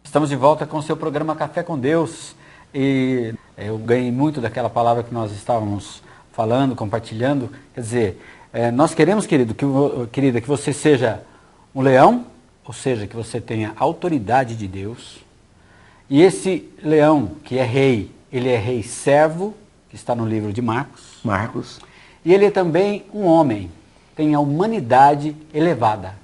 Estamos de volta com o seu programa Café com Deus. E eu ganhei muito daquela palavra que nós estávamos falando, compartilhando. Quer dizer, nós queremos, querida, que você seja um leão, ou seja, que você tenha autoridade de Deus. E esse leão, que é rei, ele é rei servo, que está no livro de Marcos. E ele é também um homem, tem a humanidade elevada.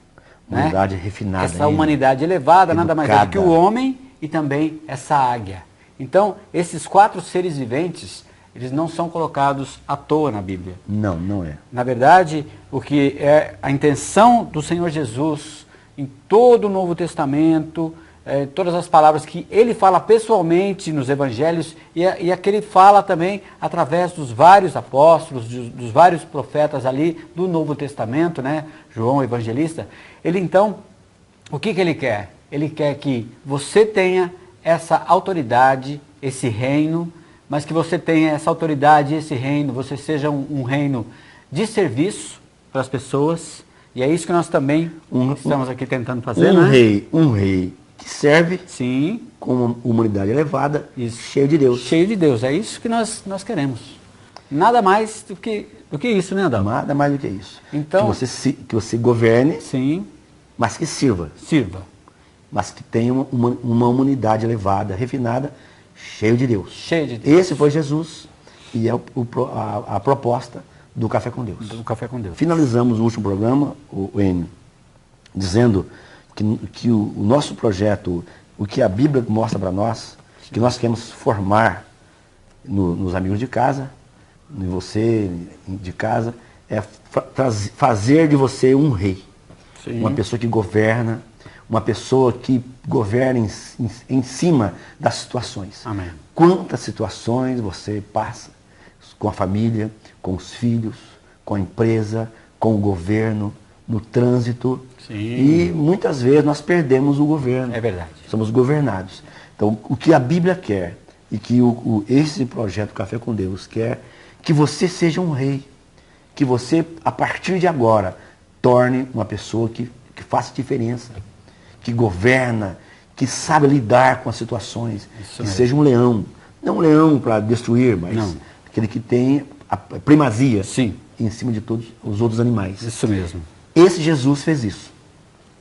Humanidade refinada. Essa humanidade elevada, nada mais é do que o homem e também essa águia. Então, esses 4 seres viventes, eles não são colocados à toa na Bíblia. Não, não é. Na verdade, o que é a intenção do Senhor Jesus em todo o Novo Testamento, todas as palavras que ele fala pessoalmente nos evangelhos e a que ele fala também através dos vários apóstolos, dos vários profetas ali do Novo Testamento, né? João Evangelista. Ele então, o que ele quer? Ele quer que você tenha essa autoridade, esse reino, mas que você tenha essa autoridade, esse reino, você seja um reino de serviço para as pessoas. E é isso que nós também estamos aqui tentando fazer, né? Um rei que serve, sim, com uma humanidade elevada, isso, cheio de Deus. Cheio de Deus, é isso que nós queremos. Nada mais do que isso, né, Adão? Nada mais do que isso. Então, que você governe, sim, mas que sirva. Mas que tenha uma humanidade elevada, refinada, cheio de Deus. Cheio de Deus. Esse foi Jesus e é a proposta do Café com Deus. Do Café com Deus. Finalizamos o último programa, o Enio, dizendo que o nosso projeto, o que a Bíblia mostra para nós, que nós queremos formar nos amigos de casa, em você de casa, é fazer de você um rei. Sim. Uma pessoa que governa, uma pessoa que governa em cima das situações. Amém. Quantas situações você passa com a família, com os filhos, com a empresa, com o governo, no trânsito. Sim. E muitas vezes nós perdemos o governo. É verdade. Somos governados. Então, o que a Bíblia quer e que esse projeto Café com Deus quer, que você seja um rei. Que você, a partir de agora, torne uma pessoa que faça diferença. Que governa, que sabe lidar com as situações. Isso que mesmo. seja um leão. Não um leão para destruir, mas aquele que tem a primazia, sim, em cima de todos os outros animais. Isso mesmo. Esse Jesus fez isso.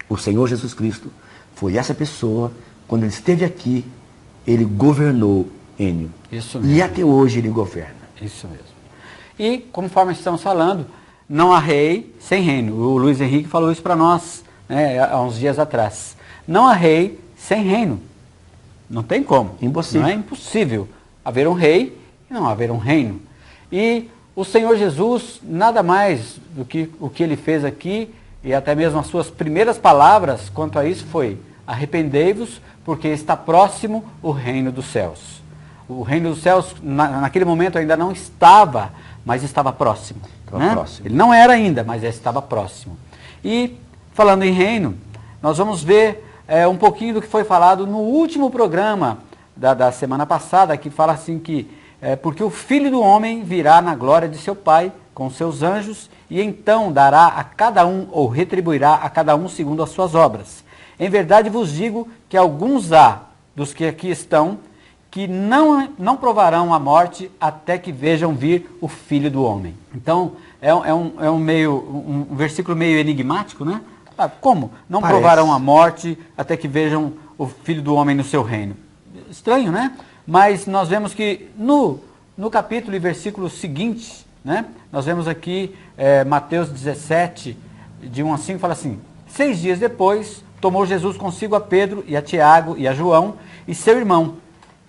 O Senhor Jesus Cristo foi essa pessoa, quando ele esteve aqui, ele governou, Enio. Isso mesmo. E até hoje ele governa. Isso mesmo. E, conforme estamos falando, não há rei sem reino. O Luiz Henrique falou isso para nós, né, há uns dias atrás. Não há rei sem reino. Não tem como. Impossível. Não é impossível haver um rei e não haver um reino. E o Senhor Jesus, nada mais do que o que ele fez aqui, e até mesmo as suas primeiras palavras quanto a isso foi: arrependei-vos, porque está próximo o reino dos céus. O reino dos céus, naquele momento ainda não estava, mas estava próximo. Né? Próximo. Ele não era ainda, mas estava próximo. E, falando em reino, nós vamos ver um pouquinho do que foi falado no último programa da semana passada, que fala assim que porque o Filho do Homem virá na glória de seu Pai com seus anjos, e então dará a cada um, ou retribuirá a cada um segundo as suas obras. Em verdade vos digo que alguns há dos que aqui estão, que não provarão a morte até que vejam vir o Filho do Homem. Então, é um versículo meio enigmático, né? Como? Não Parece. Provarão a morte até que vejam o Filho do Homem no seu reino. Estranho, né? Mas nós vemos que no capítulo e versículo seguinte, né? Nós vemos aqui Mateus 17, de 1 a 5, fala assim: 6 dias depois, tomou Jesus consigo a Pedro e a Tiago e a João e seu irmão,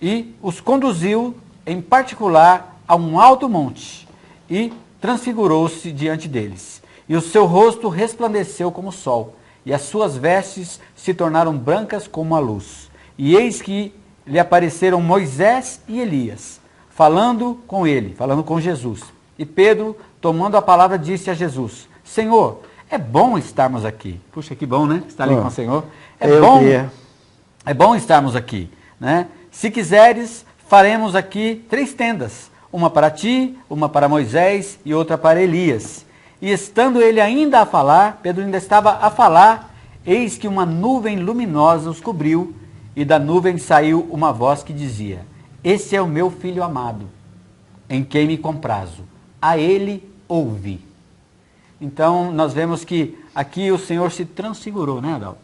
e os conduziu em particular a um alto monte, e transfigurou-se diante deles. E o seu rosto resplandeceu como o sol, e as suas vestes se tornaram brancas como a luz. E eis que lhe apareceram Moisés e Elias, falando com Jesus. E Pedro, tomando a palavra, disse a Jesus: Senhor, é bom estarmos aqui. Puxa, que bom, né? Estar ali com o Senhor. É bom estarmos aqui, né? Se quiseres, faremos aqui 3 tendas. Uma para ti, uma para Moisés e outra para Elias. E estando ele ainda a falar, Pedro ainda estava a falar, eis que uma nuvem luminosa os cobriu, e da nuvem saiu uma voz que dizia: Esse é o meu filho amado, em quem me comprazo. A ele ouvi. Então, nós vemos que aqui o Senhor se transfigurou, né, Adalto?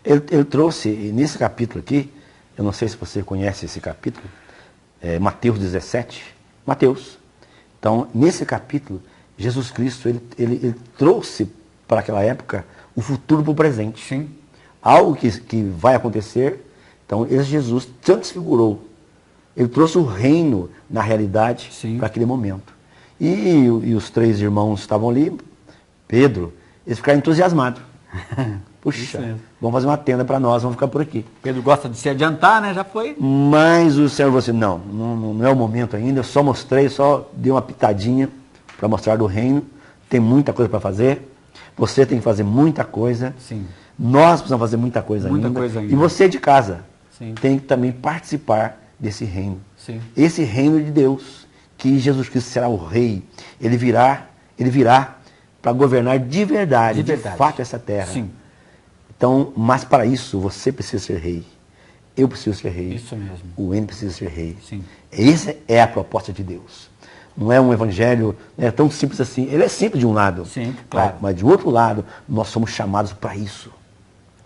Ele trouxe, nesse capítulo aqui, eu não sei se você conhece esse capítulo, Mateus 17. Mateus. Então, nesse capítulo, Jesus Cristo, ele trouxe para aquela época o futuro para o presente. Sim. Algo que vai acontecer. Então, Jesus transfigurou. Ele trouxe o reino na realidade para aquele momento. E os 3 irmãos estavam ali, Pedro, eles ficaram entusiasmados. Puxa, vamos fazer uma tenda para nós, vamos ficar por aqui. Pedro gosta de se adiantar, né? Já foi. Mas o Senhor falou assim, não é o momento ainda, eu só mostrei, só dei uma pitadinha para mostrar do reino. Tem muita coisa para fazer. Você tem que fazer muita coisa. Sim. Nós precisamos fazer muita coisa ainda. E você de casa tem que também participar desse reino. Sim. Esse reino de Deus, que Jesus Cristo será o rei. Ele virá para governar de verdade, de fato, essa terra. Sim. Então, mas para isso, você precisa ser rei. Eu preciso ser rei. Isso mesmo. O N precisa ser rei. Sim. Essa é a proposta de Deus. Não é um evangelho tão simples assim. Ele é simples de um lado. Sim, claro. Mas de outro lado, nós somos chamados para isso.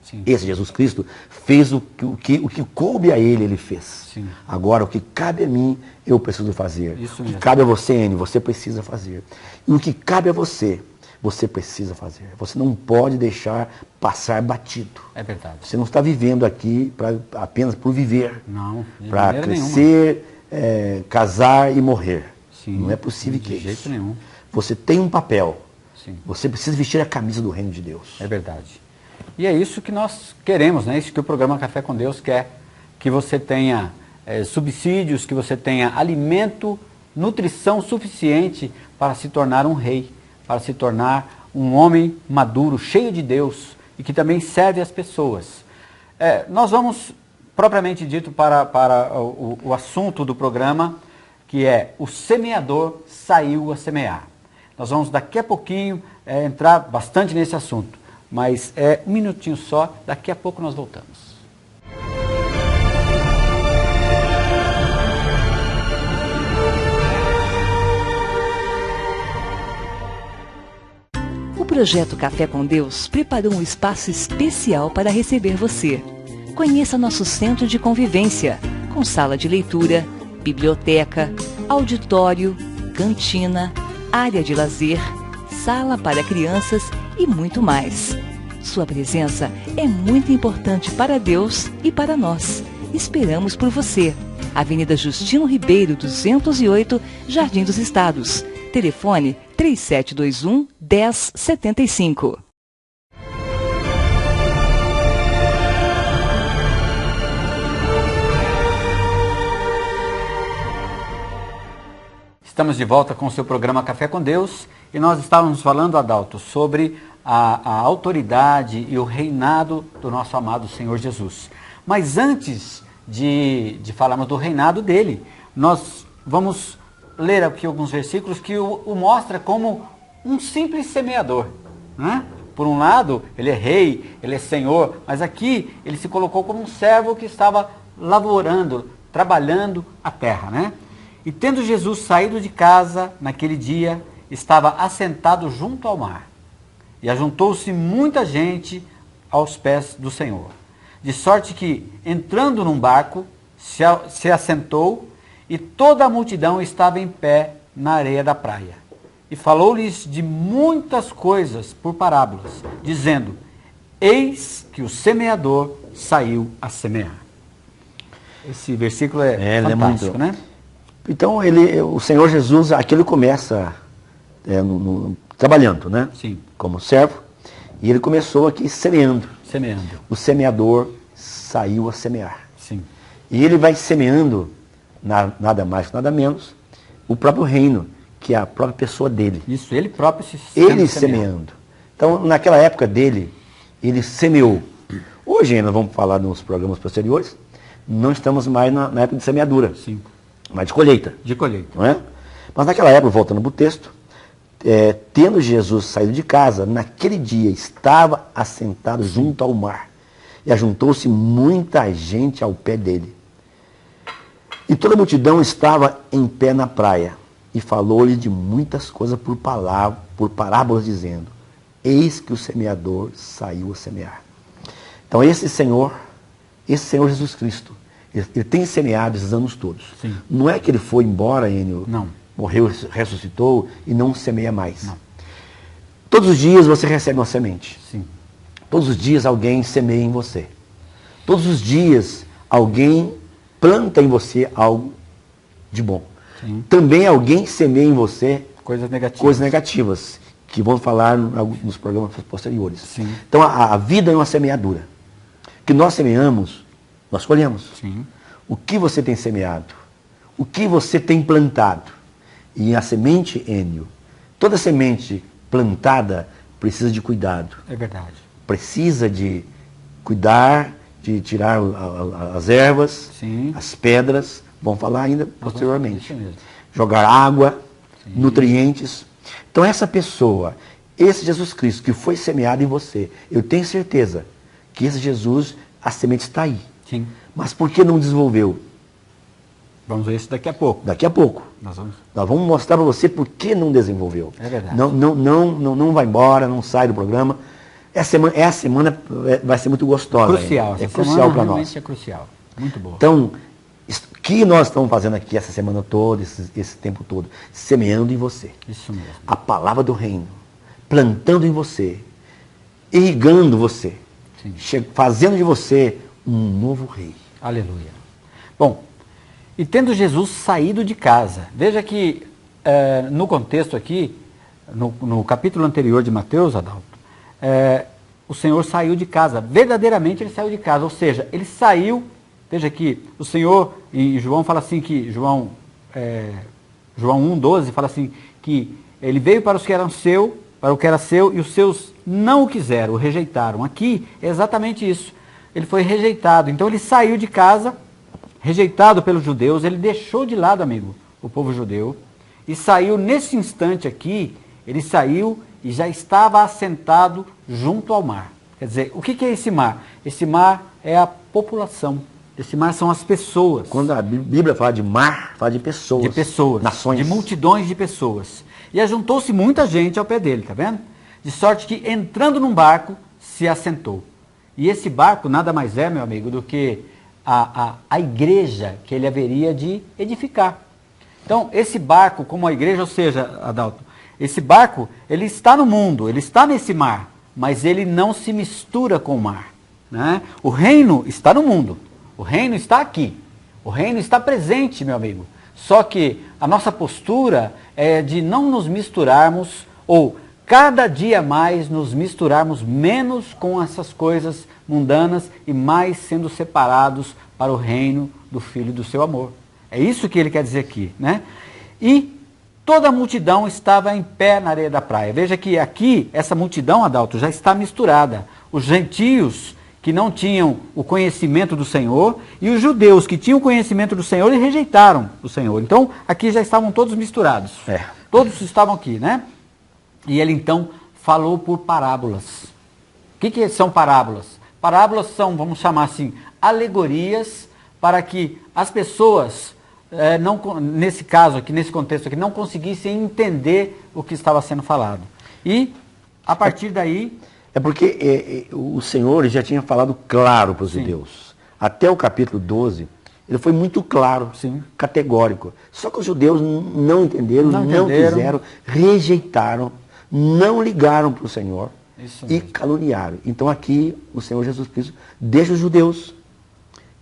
Sim. Esse Jesus Cristo fez o que coube a ele fez. Sim. Agora, o que cabe a mim, eu preciso fazer. Isso o que mesmo. cabe a você, N, você precisa fazer. E o que cabe a você, você precisa fazer. Você não pode deixar passar batido. É verdade. Você não está vivendo aqui apenas por viver. Não, para crescer, casar e morrer. Sim, não é possível que de jeito nenhum. Você tem um papel. Sim. Você precisa vestir a camisa do reino de Deus. É verdade. E é isso que nós queremos, né? Isso que o programa Café com Deus quer. Que você tenha subsídios, que você tenha alimento, nutrição suficiente para se tornar um rei, para se tornar um homem maduro, cheio de Deus e que também serve as pessoas. Nós vamos, propriamente dito, para o assunto do programa, que é o semeador saiu a semear. Nós vamos daqui a pouquinho entrar bastante nesse assunto, mas um minutinho só, daqui a pouco nós voltamos. O Projeto Café com Deus preparou um espaço especial para receber você. Conheça nosso centro de convivência, com sala de leitura, biblioteca, auditório, cantina, área de lazer, sala para crianças e muito mais. Sua presença é muito importante para Deus e para nós. Esperamos por você. Avenida Justino Ribeiro, 208, Jardim dos Estados. Telefone 3721-1075. Estamos de volta com o seu programa Café com Deus e nós estávamos falando, Adalto, sobre a autoridade e o reinado do nosso amado Senhor Jesus. Mas antes de falarmos do reinado dele, nós vamos ler aqui alguns versículos que o mostra como um simples semeador, né? Por um lado, ele é rei, ele é senhor, mas aqui ele se colocou como um servo que estava lavorando, trabalhando a terra, né? E tendo Jesus saído de casa naquele dia, estava assentado junto ao mar. E ajuntou-se muita gente aos pés do Senhor. De sorte que, entrando num barco, se assentou e toda a multidão estava em pé na areia da praia. E falou-lhes de muitas coisas por parábolas, dizendo: Eis que o semeador saiu a semear. Esse versículo é fantástico, né? Então, o Senhor Jesus, aqui ele começa trabalhando, né? Sim. Como servo. E ele começou aqui semeando. Semeando. O semeador saiu a semear. Sim. E ele vai semeando, nada mais, nada menos, o próprio reino, que é a própria pessoa dele. Isso, ele próprio ele semeando. Então, naquela época dele, ele semeou. Hoje, nós vamos falar nos programas posteriores, não estamos mais na época de semeadura. Sim. Mas de colheita. De colheita. Não é? Mas naquela época, voltando para o texto, tendo Jesus saído de casa, naquele dia estava assentado junto ao mar. e ajuntou-se muita gente ao pé dele. E toda a multidão estava em pé na praia, e falou-lhe de muitas coisas por parábolas, dizendo: eis que o semeador saiu a semear. Então esse Senhor Jesus Cristo, ele tem semeado esses anos todos. Sim. Não é que ele foi embora, Enio, Não. morreu, ressuscitou e não semeia mais. Não. Todos os dias você recebe uma semente. Sim. Todos os dias alguém semeia em você. Todos os dias alguém planta em você algo de bom. Sim. Também alguém semeia em você Coisas negativas. Que vamos falar nos programas posteriores. Sim. Então a vida é uma semeadura. O que nós semeamos, nós colhemos. Sim. O que você tem semeado? O que você tem plantado? E a semente, Enio, toda semente plantada precisa de cuidado. É verdade. Precisa de cuidar, de tirar as ervas, Sim. as pedras, vamos falar ainda posteriormente. Isso mesmo. Jogar água, Sim. nutrientes. Então essa pessoa, esse Jesus Cristo que foi semeado em você, eu tenho certeza que esse Jesus, a semente está aí. Sim. Mas por que não desenvolveu? Vamos ver isso daqui a pouco. Daqui a pouco. Nós vamos... Nós vamos mostrar para você por que não desenvolveu. É verdade. Não vai embora, não sai do programa. Essa semana vai ser muito gostosa. Crucial. É Essa crucial semana para realmente nós. é crucial. Muito boa. Então, o que nós estamos fazendo aqui essa semana toda, esse tempo todo? Semeando em você. Isso mesmo. A palavra do reino. Plantando em você. Irrigando você. Sim. Fazendo de você um novo rei. Aleluia. Bom, e tendo Jesus saído de casa, veja que no contexto aqui, no capítulo anterior de Mateus, Adalto, o Senhor saiu de casa, verdadeiramente ele saiu de casa, ou seja, ele saiu, veja que o Senhor, em João fala assim que, João 1,12 fala assim, que ele veio para os que eram para o que era seu, e os seus não o quiseram, o rejeitaram. Aqui é exatamente isso, ele foi rejeitado, então ele saiu de casa, rejeitado pelos judeus, ele deixou de lado, amigo, o povo judeu, e saiu nesse instante aqui, ele saiu e já estava assentado junto ao mar. Quer dizer, o que é esse mar? Esse mar é a população, esse mar são as pessoas. Quando a Bíblia fala de mar, fala de pessoas. De pessoas, nações. de multidões de pessoas. E ajuntou-se muita gente ao pé dele, tá vendo? De sorte que entrando num barco, se assentou. E esse barco nada mais é, meu amigo, do que a igreja que ele haveria de edificar. Então, esse barco, como a igreja, ou seja, Adalto, esse barco, ele está no mundo, ele está nesse mar, mas ele não se mistura com o mar. Né? O reino está no mundo, o reino está aqui, o reino está presente, meu amigo. Só que a nossa postura é de não nos misturarmos, ou cada dia mais nos misturarmos menos com essas coisas mundanas e mais sendo separados para o reino do Filho do seu amor. É isso que ele quer dizer aqui, né? E toda a multidão estava em pé na areia da praia. Veja que aqui, essa multidão, Adalto, já está misturada. Os gentios que não tinham o conhecimento do Senhor e os judeus que tinham o conhecimento do Senhor e rejeitaram o Senhor. Então, aqui já estavam todos misturados. Todos estavam aqui, né? E ele então falou por parábolas. O que são parábolas? Parábolas são, vamos chamar assim, alegorias para que as pessoas, nesse caso aqui, nesse contexto aqui, não conseguissem entender o que estava sendo falado. E, a partir daí... É porque o Senhor já tinha falado claro para os judeus. Até o capítulo 12, ele foi muito claro, categórico. Só que os judeus não entenderam, não quiseram, rejeitaram, não ligaram para o Senhor e caluniaram. Então aqui o Senhor Jesus Cristo deixa os judeus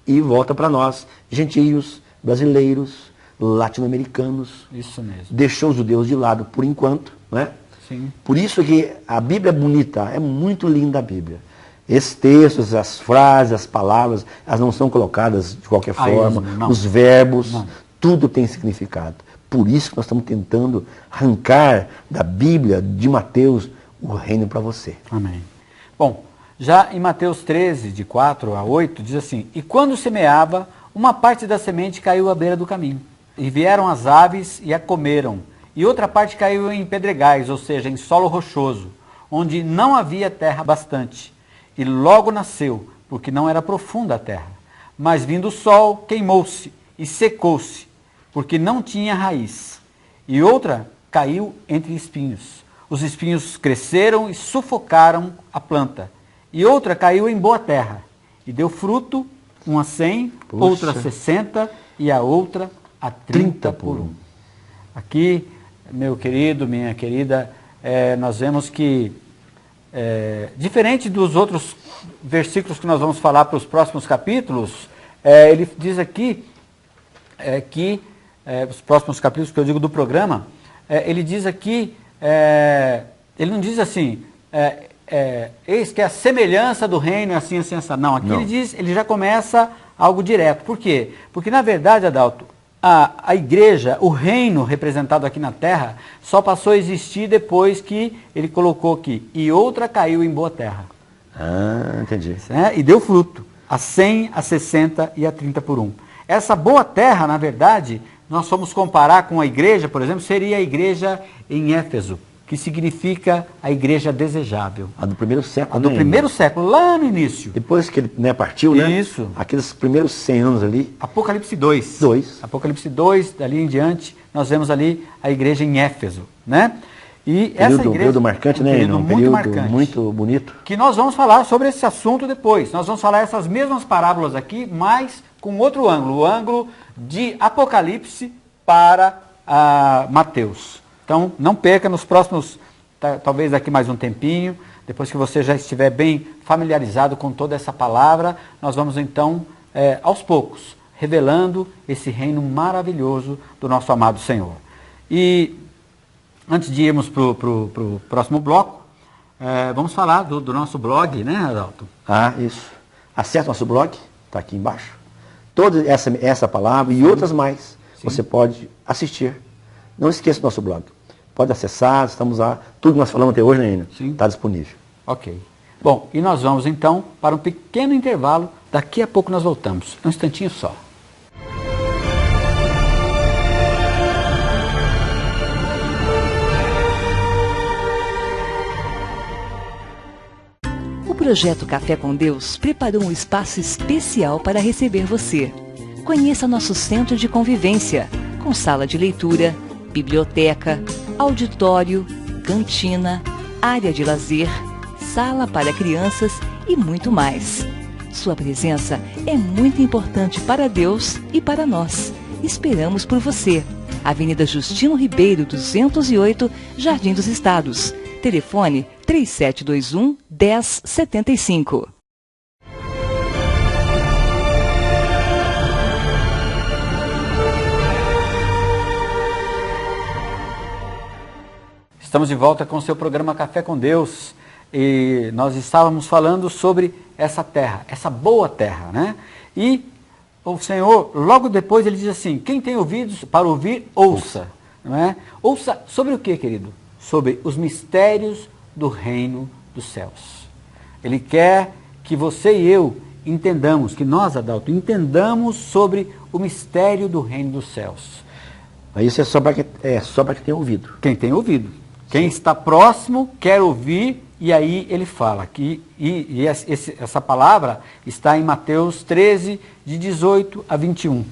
e volta para nós, gentios, brasileiros, latino-americanos. Isso mesmo. Deixou os judeus de lado por enquanto, né? Sim. Por isso que a Bíblia é bonita, é muito linda a Bíblia. Esses textos, as frases, as palavras, elas não são colocadas de qualquer forma, os verbos, tudo tem significado. Por isso que nós estamos tentando arrancar da Bíblia, de Mateus, o reino para você. Amém. Bom, já em Mateus 13, de 4 a 8, diz assim: E quando semeava, uma parte da semente caiu à beira do caminho, e vieram as aves e a comeram. E outra parte caiu em pedregais, ou seja, em solo rochoso, onde não havia terra bastante. E logo nasceu, porque não era profunda a terra. Mas vindo o sol, queimou-se e secou-se, porque não tinha raiz. E outra caiu entre espinhos. Os espinhos cresceram e sufocaram a planta. E outra caiu em boa terra, e deu fruto, uma 100, outra 60, e a outra a 30 por 1. Aqui, meu querido, minha querida, nós vemos que, diferente dos outros versículos que nós vamos falar para os próximos capítulos, ele diz aqui que, os próximos capítulos que eu digo do programa, ele diz aqui, ele não diz assim, eis que a semelhança do reino é assim, assim, assim. Não, aqui ele já começa algo direto. Por quê? Porque, na verdade, Adalto, a igreja, o reino representado aqui na terra, só passou a existir depois que ele colocou aqui, e outra caiu em boa terra. Ah, entendi. E deu fruto, a 100, a 60 e a 30 por 1. Essa boa terra, na verdade, nós fomos comparar com a igreja, por exemplo, seria a igreja em Éfeso, que significa a igreja desejável. A do primeiro século. A do primeiro século, lá no início. Depois que ele partiu, né? Isso. Aqueles primeiros 100 anos ali. Apocalipse 2. 2. Apocalipse 2, dali em diante, nós vemos ali a igreja em Éfeso, né? E essa igreja, período marcante, né? Um período marcante, muito bonito. Que nós vamos falar sobre esse assunto depois. Nós vamos falar essas mesmas parábolas aqui, mas com outro ângulo, o ângulo de Apocalipse para Mateus. Então, não perca nos próximos, talvez daqui mais um tempinho, depois que você já estiver bem familiarizado com toda essa palavra, nós vamos então, aos poucos, revelando esse reino maravilhoso do nosso amado Senhor. E antes de irmos para o próximo bloco, vamos falar do nosso blog, né, Adalto? Isso. Acesse nosso blog, está aqui embaixo. Toda essa palavra e outras mais, sim, você pode assistir. Não esqueça do nosso blog. Pode acessar, estamos lá. Tudo que nós falamos até hoje, né, está disponível. Ok. Bom, e nós vamos então para um pequeno intervalo. Daqui a pouco nós voltamos. Um instantinho só. O projeto Café com Deus preparou um espaço especial para receber você. Conheça nosso centro de convivência, com sala de leitura, biblioteca, auditório, cantina, área de lazer, sala para crianças e muito mais. Sua presença é muito importante para Deus e para nós. Esperamos por você. Avenida Justino Ribeiro, 208, Jardim dos Estados. Telefone 3721-1075. Estamos de volta com o seu programa Café com Deus e nós estávamos falando sobre essa terra, essa boa terra, né? E o Senhor, logo depois, ele diz assim, quem tem ouvidos para ouvir, ouça. Não é? Ouça sobre o que, querido? Sobre os mistérios do reino dos céus. Ele quer que você e eu entendamos, que nós, Adalto, entendamos sobre o mistério do reino dos céus. Isso é só para quem tem ouvido. Quem tem ouvido. Quem está próximo quer ouvir, e aí ele fala. Essa palavra está em Mateus 13, de 18 a 21.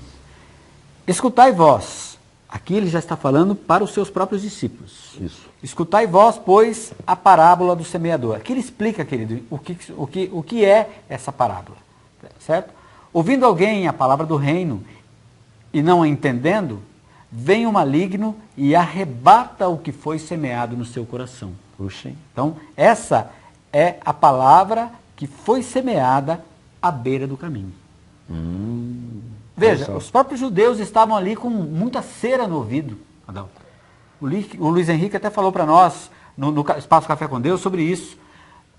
Escutai vós. Aqui ele já está falando para os seus próprios discípulos. Isso. Escutai vós, pois, a parábola do semeador. Aqui ele explica, querido, o que é essa parábola. Certo? Ouvindo alguém a palavra do reino e não a entendendo, vem o maligno e arrebata o que foi semeado no seu coração. Puxa, hein? Então, essa é a palavra que foi semeada à beira do caminho. Veja, os próprios judeus estavam ali com muita cera no ouvido, Adalto. O Luiz Henrique até falou para nós, no Espaço Café com Deus, sobre isso.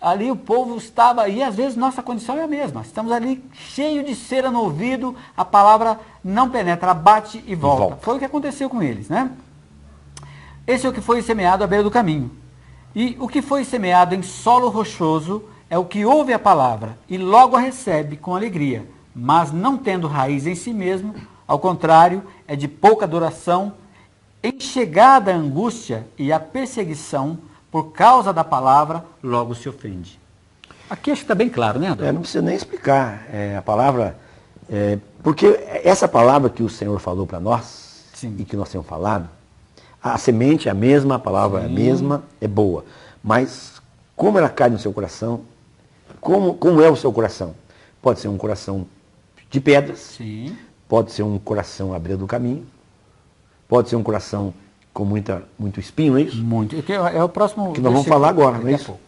Ali o povo estava, e às vezes nossa condição é a mesma, estamos ali cheio de cera no ouvido, a palavra não penetra, bate e volta. Foi o que aconteceu com eles, né? Esse é o que foi semeado à beira do caminho. E o que foi semeado em solo rochoso é o que ouve a palavra e logo a recebe com alegria, mas não tendo raiz em si mesmo, ao contrário, é de pouca duração, enxergada a angústia e a perseguição, por causa da palavra, logo se ofende. Aqui acho que está bem claro, né, Adão? Não precisa nem explicar. A palavra, porque essa palavra que o Senhor falou para nós, Sim. e que nós temos falado, a semente é a mesma, a palavra é a mesma, é boa. Mas como ela cai no seu coração, como é o seu coração? Pode ser um coração de pedras, Sim. pode ser um coração à beira do caminho, pode ser um coração com muito espinho, não é isso? Muito. É o próximo Que nós vamos falar agora, não é daqui a isso? pouco.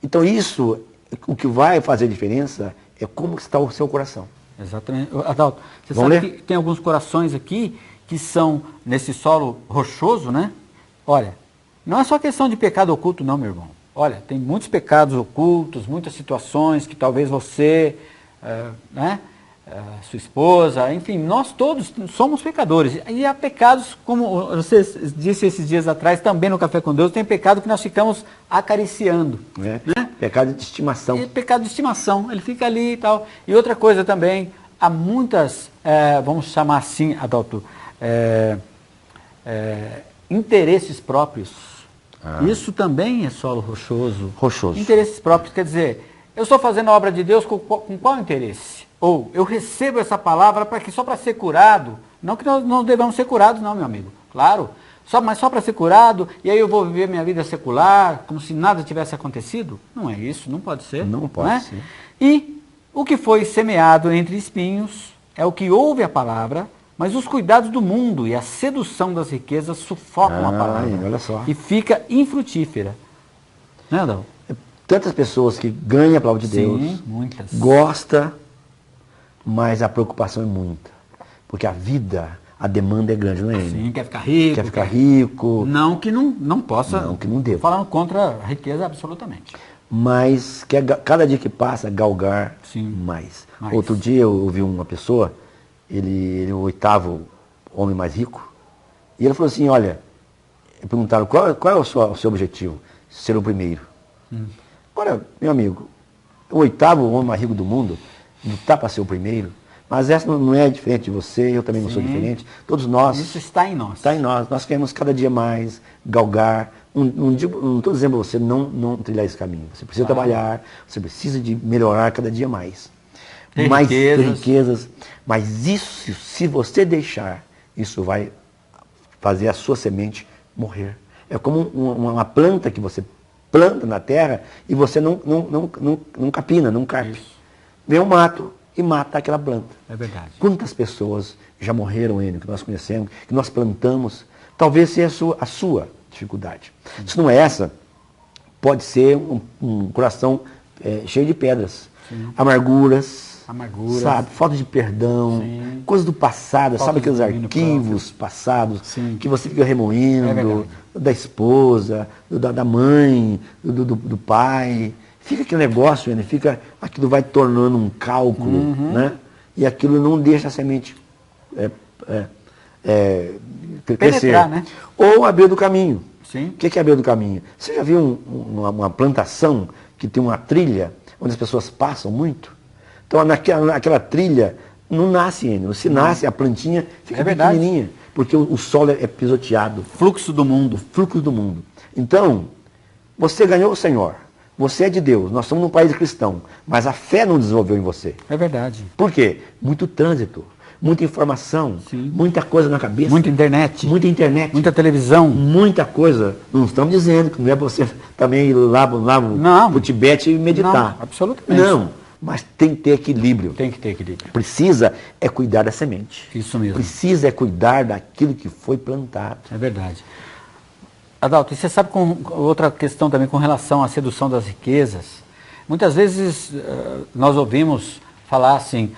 Então isso, o que vai fazer diferença é como está o seu coração. Exatamente. Adalto, você Vamos sabe ler? que tem alguns corações aqui que são nesse solo rochoso, né? Olha, não é só questão de pecado oculto não, meu irmão. Olha, tem muitos pecados ocultos, muitas situações que talvez você, sua esposa, enfim, nós todos somos pecadores. E há pecados, como você disse esses dias atrás, também no Café com Deus, tem pecado que nós ficamos acariciando. Né? Pecado de estimação. É pecado de estimação, ele fica ali e tal. E outra coisa também, há muitas, vamos chamar assim, Adalto, interesses próprios. Isso também é solo rochoso. Rochoso. Interesses próprios, quer dizer, eu estou fazendo a obra de Deus com qual interesse? Ou eu recebo essa palavra só para ser curado? Não que nós não devamos ser curados, não, meu amigo. Claro. Mas só para ser curado, e aí eu vou viver minha vida secular, como se nada tivesse acontecido? Não é isso, não pode ser. Não pode ser. E o que foi semeado entre espinhos é o que ouve a palavra, mas os cuidados do mundo e a sedução das riquezas sufocam a palavra. Olha só. E fica infrutífera. Né, Adão? Tantas pessoas que ganham a palavra de Deus, muitas. gosta, mas a preocupação é muita. Porque a vida, a demanda é grande, não é? Sim, quer ficar rico. Quer ficar rico. Não que não possa. Não que não deva. Falando contra a riqueza, absolutamente. Mas quer cada dia que passa galgar mais. Outro dia eu ouvi uma pessoa, ele é o 8º homem mais rico, e ele falou assim, olha, perguntaram qual é o seu objetivo? Ser o primeiro. Agora, meu amigo, o 8º homem mais rico do mundo, lutar para ser o primeiro, mas essa não é diferente de você, eu também não sou diferente, todos nós. Isso está em nós. Está em nós, nós queremos cada dia mais galgar. Não estou dizendo para você não trilhar esse caminho, você precisa trabalhar, você precisa de melhorar cada dia mais. Ter riquezas. Mas isso, se você deixar, isso vai fazer a sua semente morrer. É como uma planta que você planta na terra e você não capina, não carpe. Vem um mato e mata aquela planta. É verdade. Quantas pessoas já morreram, Enio, que nós conhecemos, que nós plantamos, talvez seja a sua dificuldade. Se não é essa, pode ser um coração cheio de pedras, amarguras, sabe, falta de perdão, coisas do passado, sabe aqueles arquivos passados que você fica remoendo, da esposa, da mãe, do pai. Fica aquele negócio, aquilo vai tornando um cálculo, né? E aquilo não deixa a semente crescer. Penetrar, né? Ou abrir do caminho. Sim. O que é abrir do caminho? Você já viu uma plantação que tem uma trilha onde as pessoas passam muito? Então, naquela trilha, não nasce ainda. Se nasce, a plantinha fica pequenininha, porque o solo é pisoteado. Fluxo do mundo. Fluxo do mundo. Então, você ganhou o Senhor. Você é de Deus. Nós somos um país cristão. Mas a fé não desenvolveu em você. É verdade. Por quê? Muito trânsito, muita informação, muita coisa na cabeça. Muita internet. Muita televisão. Muita coisa. Não estamos dizendo que não é para você também ir lá para o Tibete e meditar. Não, absolutamente. Não. Mas tem que ter equilíbrio. Tem que ter equilíbrio. Precisa cuidar da semente. Isso mesmo. Precisa cuidar daquilo que foi plantado. É verdade. Adalto, e você sabe outra questão também com relação à sedução das riquezas? Muitas vezes nós ouvimos falar assim,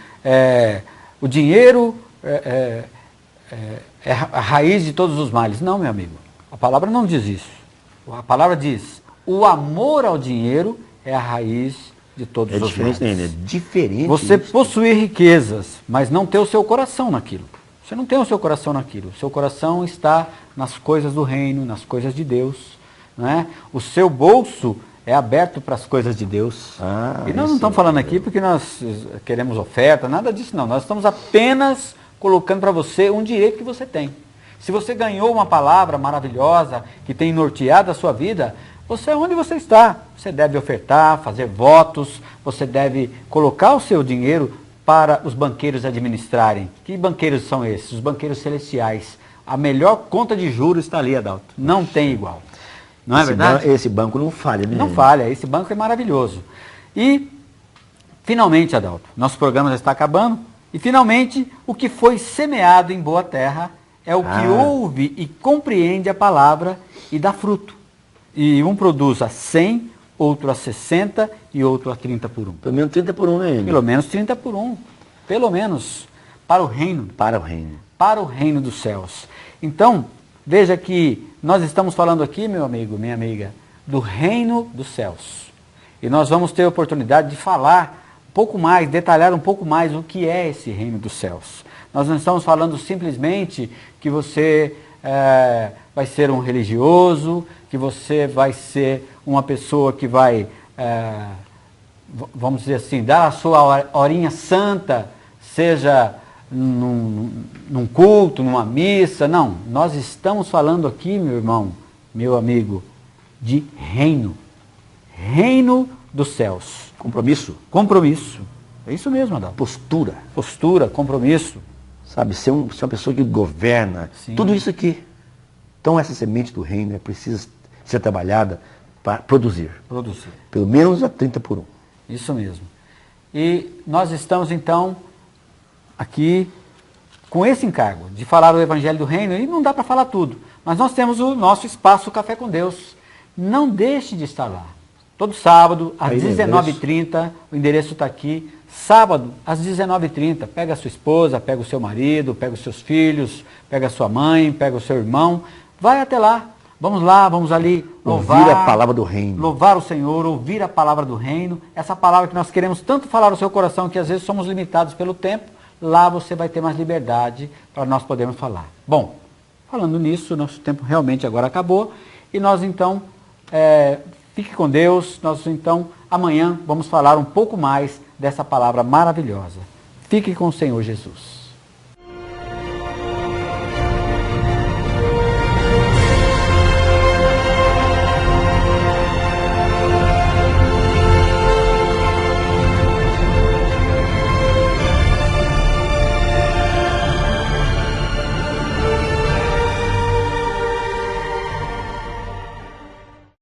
o dinheiro é a raiz de todos os males. Não, meu amigo. A palavra não diz isso. A palavra diz, o amor ao dinheiro é a raiz de todos os males. É diferente. Você possuir riquezas, mas não ter o seu coração naquilo. Você não tem o seu coração naquilo. O seu coração está nas coisas do reino, nas coisas de Deus. Não é? O seu bolso é aberto para as coisas de Deus. E nós não estamos falando aqui porque nós queremos oferta, nada disso não. Nós estamos apenas colocando para você um direito que você tem. Se você ganhou uma palavra maravilhosa que tem norteado a sua vida, Você, onde você está, você deve ofertar, fazer votos, você deve colocar o seu dinheiro para os banqueiros administrarem. Que banqueiros são esses? Os banqueiros celestiais. A melhor conta de juros está ali, Adalto. Não tem igual. Não é verdade? Esse banco não falha, né? Não falha, esse banco é maravilhoso. E, finalmente, Adalto, nosso programa já está acabando, e finalmente, o que foi semeado em boa terra é o que ouve e compreende a palavra e dá fruto. E um produz a 100, outro a 60 e outro a 30 por 1. Pelo menos 30 por 1, né? Pelo menos 30 por 1. Pelo menos para o reino. Para o reino. Para o reino dos céus. Então, veja que nós estamos falando aqui, meu amigo, minha amiga, do reino dos céus. E nós vamos ter a oportunidade de falar um pouco mais, detalhar um pouco mais o que é esse reino dos céus. Nós não estamos falando simplesmente que você vai ser um religioso, que você vai ser uma pessoa que vai, vamos dizer assim, dar a sua horinha santa, seja num culto, numa missa. Não, nós estamos falando aqui, meu irmão, meu amigo, de reino. Reino dos céus. Compromisso. Compromisso. É isso mesmo, Adalto. Postura. Postura, compromisso. Sabe, ser uma pessoa que governa. Sim. Tudo isso aqui. Então essa semente do reino precisa ser trabalhada para produzir. Produzir. Pelo menos a 30 por 1. Isso mesmo. E nós estamos então aqui com esse encargo de falar o Evangelho do Reino, e não dá para falar tudo, mas nós temos o nosso espaço Café com Deus. Não deixe de estar lá. Todo sábado, às 19h30, o endereço está aqui. Sábado, às 19h30, pega a sua esposa, pega o seu marido, pega os seus filhos, pega a sua mãe, pega o seu irmão, vai até lá. Vamos lá, vamos ali louvar. Ouvir a palavra do reino. Louvar o Senhor, ouvir a palavra do reino. Essa palavra que nós queremos tanto falar no seu coração, que às vezes somos limitados pelo tempo. Lá você vai ter mais liberdade para nós podermos falar. Bom, falando nisso, nosso tempo realmente agora acabou. E nós então, fique com Deus. Nós então, amanhã, vamos falar um pouco mais dessa palavra maravilhosa. Fique com o Senhor Jesus.